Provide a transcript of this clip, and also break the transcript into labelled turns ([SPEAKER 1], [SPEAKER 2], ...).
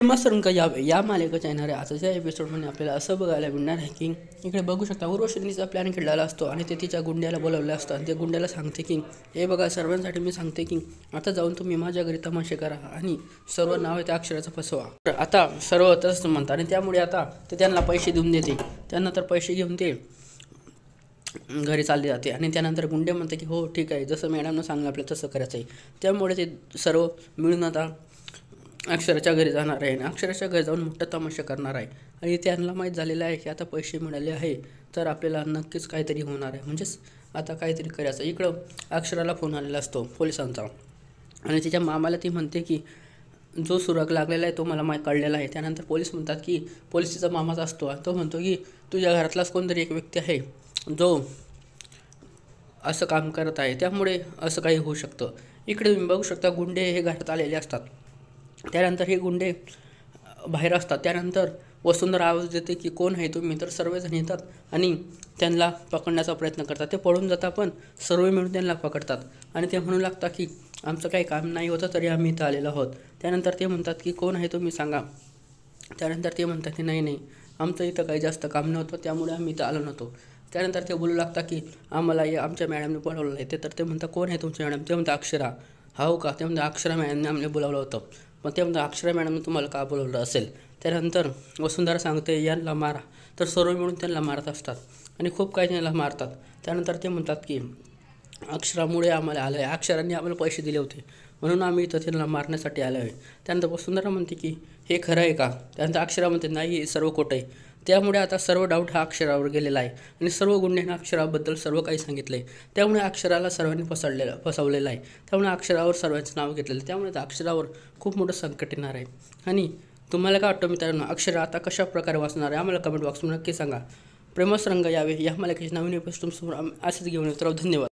[SPEAKER 1] Famous रंग यावे या मालिकेच्या येणाऱ्या आजच्या एपिसोडमध्ये आपल्याला असं बघायला मिळणार आहे की इकडे बघू शकता उर्वशीचा प्लॅन खेळलेला असतो आणि ते तिच्या गुंड्याला बोलावलं असतं आणि ते गुंड्याला सांगते की हे बघा सर्वांसाठी मी सांगते की आता जाऊन तुम्ही माझ्या घरी तमाशे करा आणि सर्व नाव आहे त्या अक्षराचं फसवा. तर आता सर्व तसंच म्हणतात आणि त्यामुळे आता ते त्यांना पैसे देऊन देते. त्यांना तर पैसे घेऊन ते घरी चालले जाते आणि त्यानंतर गुंडे म्हणते की हो ठीक आहे, जसं मॅडमनं सांगलं आपल्याला तसं करायचं आहे. त्यामुळे ते सर्व मिळून आता अक्षराच्या घरी जाणार आहे आणि अक्षराच्या घरी जाऊन मोठा तमाशा करणार आहे आणि त्यांना माहीत झालेलं आहे की आता पैसे मिळाले आहे तर आपल्याला नक्कीच काहीतरी होणार आहे, म्हणजेच आता काहीतरी करायचं. इकडं अक्षराला फोन आलेला असतो पोलिसांचा आणि तिच्या मामाला ती म्हणते की जो सुराग लागलेला आहे तो मला कळलेला आहे. त्यानंतर पोलीस म्हणतात की पोलीस तिचा मामाच असतो आणि तो म्हणतो की तुझ्या घरातलाच कोणतरी एक व्यक्ती आहे जो असं काम करत आहे, त्यामुळे असं काही होऊ शकतं. इकडे तुम्ही बघू शकता गुंडे हे घरात आलेले असतात. त्यानंतर हे गुंडे बाहेर असतात. त्यानंतर वसुंधरा आवाज देते की कोण आहे तुम्ही, तर सर्वजण येतात आणि त्यांना पकडण्याचा प्रयत्न करतात. ते पळून जातात पण सर्व मिळून त्यांना पकडतात आणि ते म्हणू लागतात की आमचं काही काम नाही होतं तरी आम्ही इथं आलेलो आहोत. त्यानंतर ते म्हणतात की कोण आहे तुम्ही सांगा. त्यानंतर ते म्हणतात की नाही आमचं इथं काही जास्त काम नव्हतं त्यामुळे आम्ही इथं आलो नव्हतो. त्यानंतर ते बोलू लागतात की आम्हाला आमच्या मॅडमने बोलावलं आहे. ते तर ते म्हणतात कोण आहे तुमची मॅडम. ते म्हणतात अक्षरा. हो का, ते म्हणतात अक्षरा मॅडमने आम्हाला बोलावलं होतं. पण ते म्हणतात अक्षरा मॅडमने तुम्हाला का बोलवलं असेल. त्यानंतर वसुंधरा सांगते यांना मारा, तर सर्व मिळून त्यांना मारत असतात आणि खूप काही त्यांना मारतात. त्यानंतर ते म्हणतात की अक्षरामुळे आम्हाला आलं आहे, अक्षरांनी आम्हाला पैसे दिले होते म्हणून आम्ही इथं त्यांना मारण्यासाठी आलो आहे. त्यानंतर वसुंधरा म्हणते की हे खरं आहे का. त्यानंतर अक्षरा म्हणते नाही हे सर्व खोटं आहे. त्यामुळे आता सर्व डाऊट हा अक्षरावर गेलेला आहे आणि सर्व गुंड्यांना अक्षराबद्दल सर्व काही सांगितलं आहे. त्यामुळे अक्षराला सर्वांनी फसवलेलं आहे. त्यामुळे अक्षरावर सर्वांचं नाव घेतलेलं आहे. त्यामुळे अक्षरावर खूप मोठं संकट येणार आहे. आणि तुम्हाला काय वाटतं मित्रांनो, अक्षरा आता कशा प्रकारे वाचणार आहे आम्हाला कमेंट बॉक्समध्ये नक्की सांगा. प्रेमस रंग यावे या मालिकेची नवीन एपिसोड तुमच्यासमोर असेच घेऊन येतो. धन्यवाद.